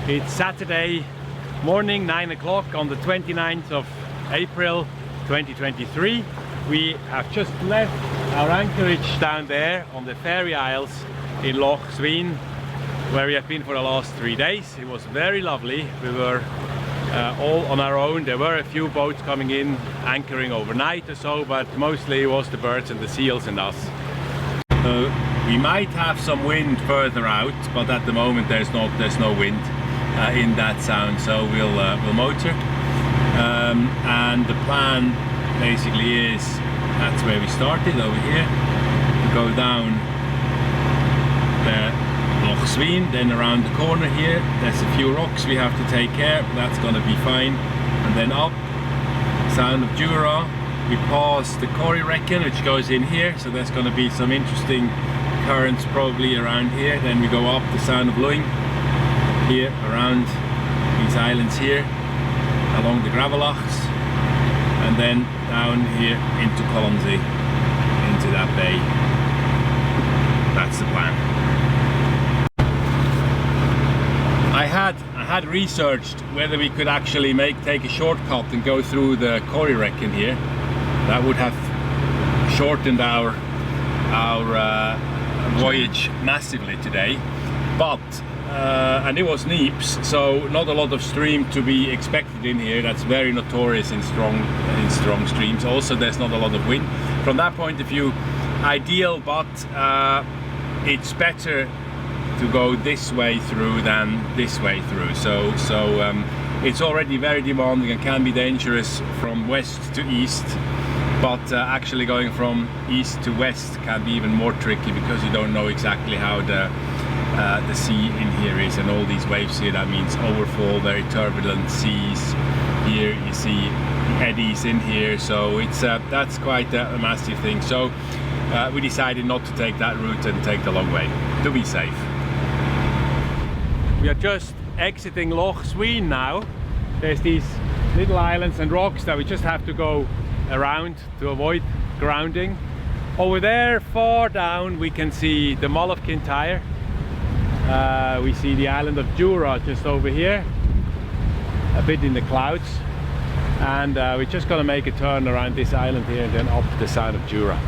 It's Saturday morning, 9 o'clock on the 29th of April 2023. We have just left our anchorage down there on the Fairey Isles in Loch Sween, where we have been for the last 3 days. It was very lovely. We were all on our own. There were a few boats coming in, anchoring overnight or so, but mostly it was the birds and the seals and us. We might have some wind further out, but at the moment there's no wind in that sound, so we'll motor. And the plan basically is, that's where we started over here, to go down the Loch Sween, then around the corner here there's a few rocks we have to take care, that's going to be fine, and then up Sound of Jura. We pass the Corryvreckan, which goes in here, so there's going to be some interesting currents probably around here. Then we go up the Sound of Loch here around these islands here along the Garvellachs, and then down here into Colonsay, into that bay. That's the plan. I had researched whether we could actually take a shortcut and go through the Corryvreckan here. That would have shortened our voyage massively today, but and it was neaps, so not a lot of stream to be expected in here. That's very notorious in strong streams. Also, there's not a lot of wind. From that point of view, ideal, but it's better to go this way through than this way through. So it's already very demanding and can be dangerous from west to east. But actually going from east to west can be even more tricky, because you don't know exactly how the sea in here is, and all these waves here, that means overfall, very turbulent seas. Here you see eddies in here, so it's that's quite a massive thing. So we decided not to take that route and take the long way, to be safe. We are just exiting Loch Sween now. There's these little islands and rocks that we just have to go around to avoid grounding. Over there, far down, we can see the Mull of Kintyre. We see the Island of Jura just over here, a bit in the clouds, and we're just going to make a turn around this island here and then up the Sound of Jura.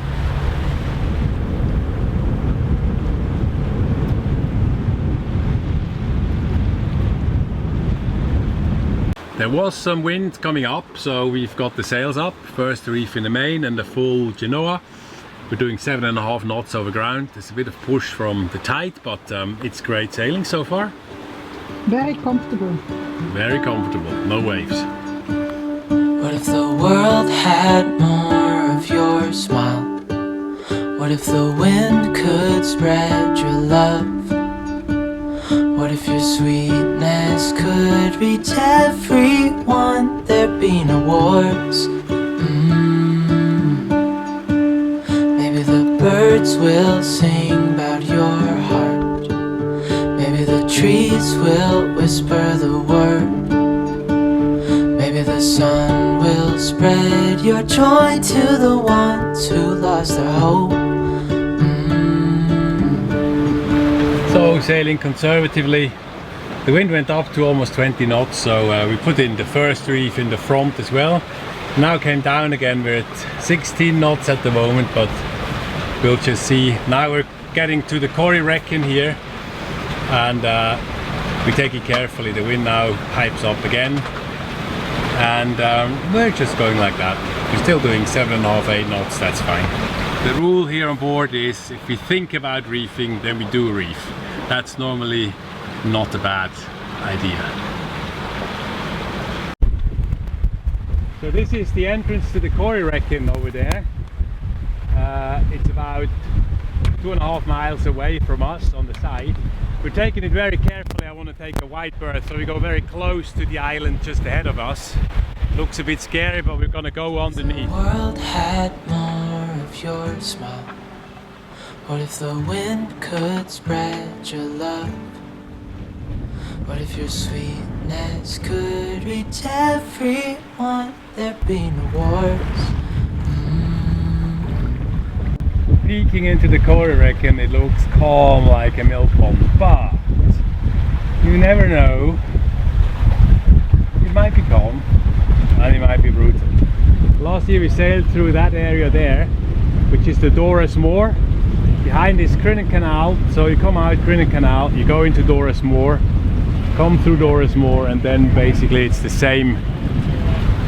There was some wind coming up, so we've got the sails up. First reef in the main and the full genoa. We're doing 7.5 knots over ground. There's a bit of push from the tide, but it's great sailing so far. Very comfortable. Very comfortable, no waves. What if the world had more of your smile? What if the wind could spread your love? What if your sweetness could reach everyone? There'd be no wars. Maybe the birds will sing about your heart. Maybe the trees will whisper the word. Maybe the sun will spread your joy to the ones who lost their hope. So sailing conservatively, the wind went up to almost 20 knots, so we put in the first reef in the front as well. Now came down again. We're at 16 knots at the moment, but we'll just see. Now we're getting to the Corryvreckan here, and we take it carefully. The wind now pipes up again, and we're just going like that. We're still doing 7.5, 8 knots, that's fine. The rule here on board is, if we think about reefing, then we do reef. That's normally not a bad idea. So this is the entrance to the Corryvreckan over there. It's about 2.5 miles away from us on the side. We're taking it very carefully. I want to take a wide berth, so we go very close to the island just ahead of us. Looks a bit scary, but we're going to go underneath. The world had more of your smile. What if the wind could spread your love? What if your sweetness could reach everyone? There'd be no wars. Peeking into the Corryvreckan, it looks calm like a mill pond, but You never know. It might be calm and it might be brutal. Last year we sailed through that area there, which is the Doris Moor. Behind is Crinan Canal, so you come out Crinan Canal, you go into Doris Moor, come through Doris Moor, and then basically it's the same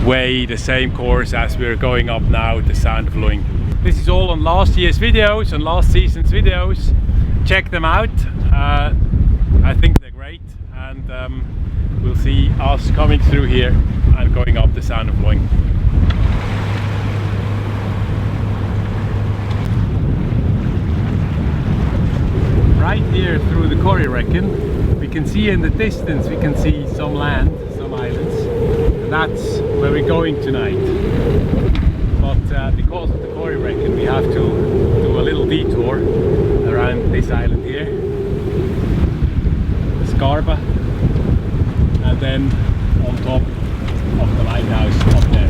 way, the same course as we're going up now, the Sound of Loing. This is all on last year's videos and last season's videos. Check them out. I think they're great, and we'll see us coming through here and going up the Sound of Loing. Right here through the Corryvreckan, we can see in the distance, we can see some land, some islands. That's where we're going tonight. But because of the Corryvreckan, we have to do a little detour around this island here, the Scarba, and then on top of the lighthouse up there.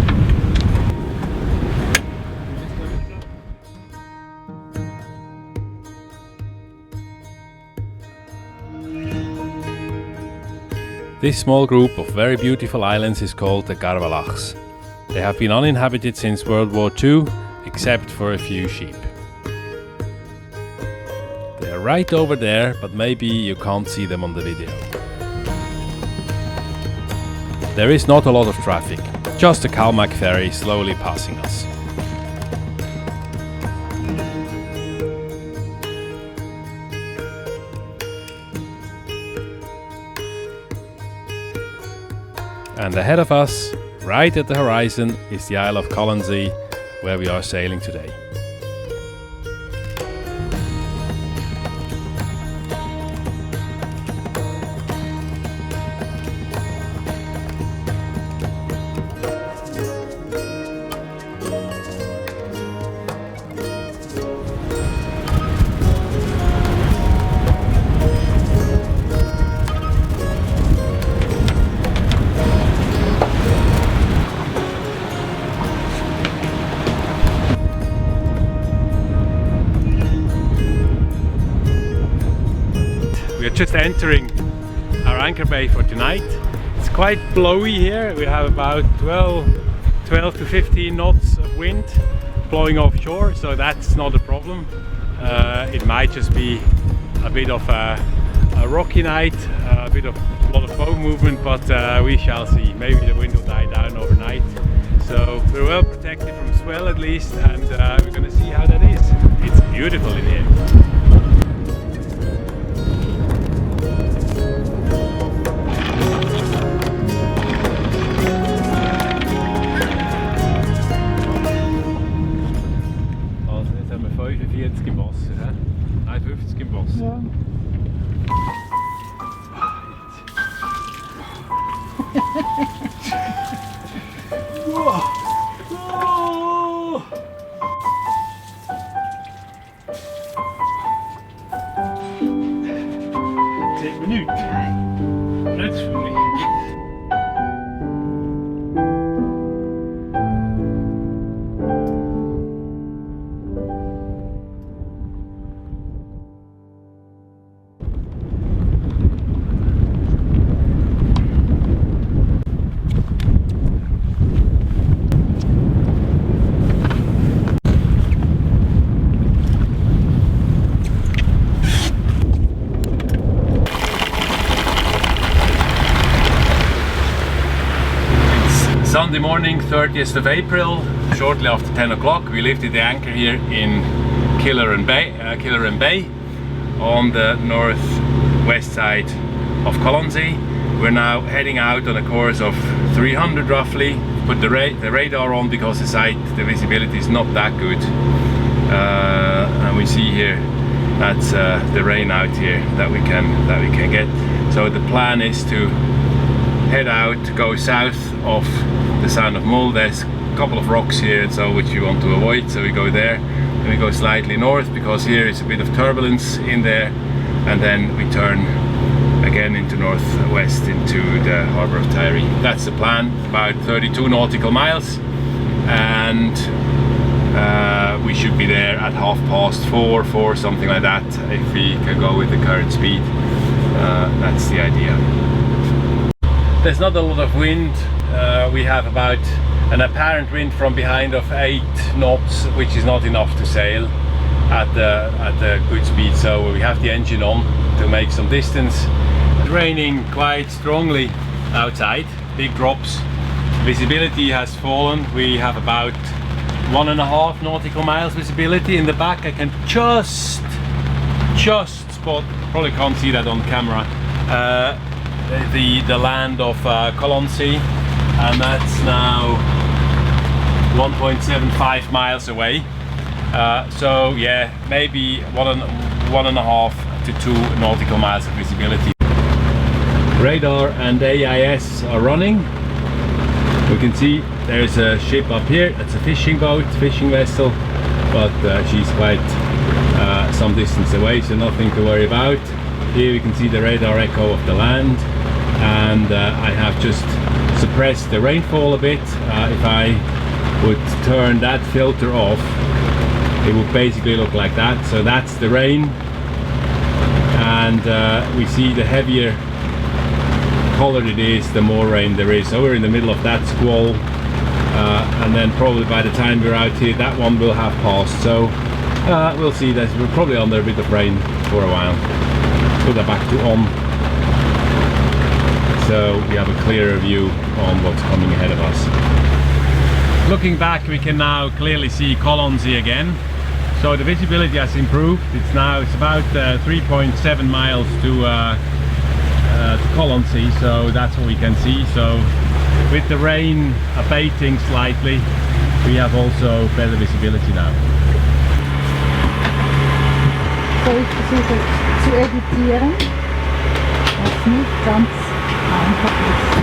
This small group of very beautiful islands is called the Garvellachs. They have been uninhabited since World War II, except for a few sheep. They are right over there, but maybe you can't see them on the video. There is not a lot of traffic, just a Calmac ferry slowly passing us. And ahead of us, right at the horizon, is the Isle of Colonsay, where we are sailing today. We are just entering our anchor bay for tonight. It's quite blowy here. We have about 12 to 15 knots of wind blowing offshore, so that's not a problem. It might just be a bit of a rocky night, a lot of foam movement, but we shall see. Maybe the wind will die down overnight. So we're well protected from swell at least, and we're going to see how that is. It's beautiful in here. Im Wasser, hä? Nein, 50 im Wasser. Ja. Oh. 10 minuten. That's for me. Sunday morning, 30th of April, shortly after 10 o'clock, we lifted the anchor here in Kiloran Bay, on the northwest side of Colonsay. We're now heading out on a course of 300 roughly. Put the radar on because the visibility is not that good, and we see here that's the rain out here that we can get. So the plan is to head out, go south of the Sound of Mull. There's a couple of rocks here, so which we want to avoid, so we go there. Then we go slightly north because here is a bit of turbulence in there, and then we turn again into northwest into the harbour of Tiree. That's the plan, about 32 nautical miles, and we should be there at 4:30, something like that, if we can go with the current speed. That's the idea. There's not a lot of wind. We have about an apparent wind from behind of 8 knots, which is not enough to sail at a good speed, so we have the engine on to make some distance. It's raining quite strongly outside, big drops. Visibility has fallen. We have about 1.5 nautical miles visibility. In the back I can just spot, probably can't see that on camera, the land of Colonsay, and that's now 1.75 miles away. So yeah, maybe 1.5 to 2 nautical miles of visibility. Radar and AIS are running. We can see there's a ship up here. That's a fishing boat, fishing vessel, but she's quite some distance away, so nothing to worry about. Here we can see the radar echo of the land, and I have just suppressed the rainfall a bit. If I would turn that filter off, it would basically look like that. So that's the rain, and we see the heavier colored it is, the more rain there is. So we're in the middle of that squall, and then probably by the time we're out here, that one will have passed. So we'll see that we're probably under a bit of rain for a while. Put that back to on, so we have a clearer view on what's coming ahead of us. Looking back, we can now clearly see Colonsay again. So the visibility has improved. It's about 3.7 miles to Colonsay, so that's what we can see. So with the rain abating slightly, we have also better visibility now. So ich versuche zu editieren, was nicht ganz einfach ist.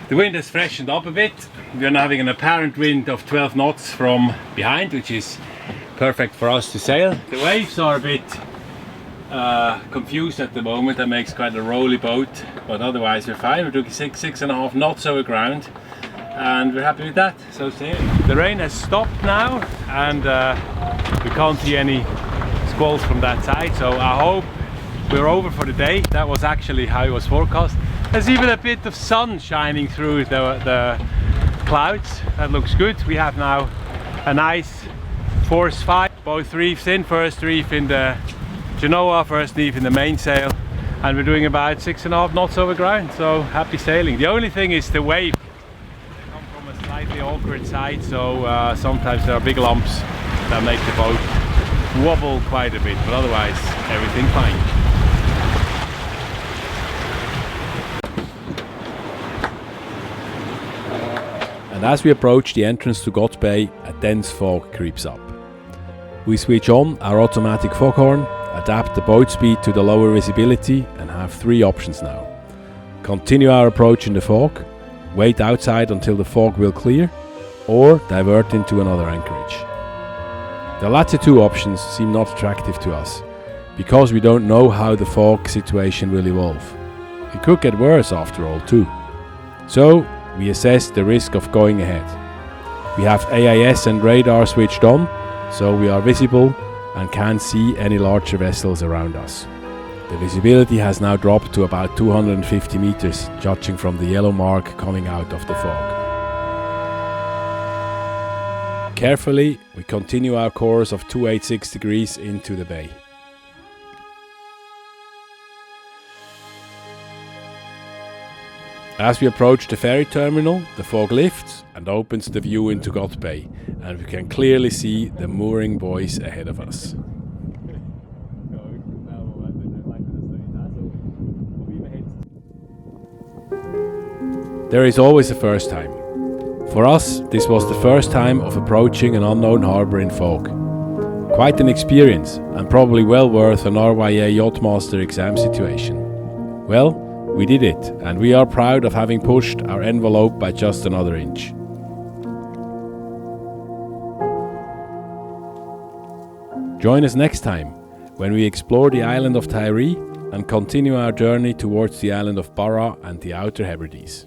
The wind has freshened up a bit. We're now having an apparent wind of 12 knots from behind, which is perfect for us to sail. The waves are a bit confused at the moment. That makes quite a rolly boat, but otherwise we're fine. We're doing 6.5 knots over ground, and we're happy with that. So sailing. The rain has stopped now, and we can't see any squalls from that side. So I hope we're over for the day. That was actually how it was forecast. There's even a bit of sun shining through the clouds. That looks good. We have now a nice force 5, both reefs in. First reef in the Genoa, first reef in the mainsail, and we're doing about 6.5 knots over ground. So happy sailing. The only thing is the wave. They come from a slightly awkward side, so sometimes there are big lumps that make the boat wobble quite a bit, but otherwise everything fine. And as we approach the entrance to God Bay, a dense fog creeps up. We switch on our automatic foghorn, adapt the boat speed to the lower visibility, and have 3 options now. Continue our approach in the fog, wait outside until the fog will clear, or divert into another anchorage. The latter 2 options seem not attractive to us, because we don't know how the fog situation will evolve. It could get worse after all too. So we assess the risk of going ahead. We have AIS and radar switched on, so we are visible and can see any larger vessels around us. The visibility has now dropped to about 250 meters, judging from the yellow mark coming out of the fog. Carefully, we continue our course of 286 degrees into the bay. As we approach the ferry terminal, the fog lifts and opens the view into God Bay, and we can clearly see the mooring buoys ahead of us. There is always a first time. For us, this was the first time of approaching an unknown harbour in fog. Quite an experience, and probably well worth an RYA Yachtmaster exam situation. Well, we did it, and we are proud of having pushed our envelope by just another inch. Join us next time when we explore the island of Tiree and continue our journey towards the island of Barra and the Outer Hebrides.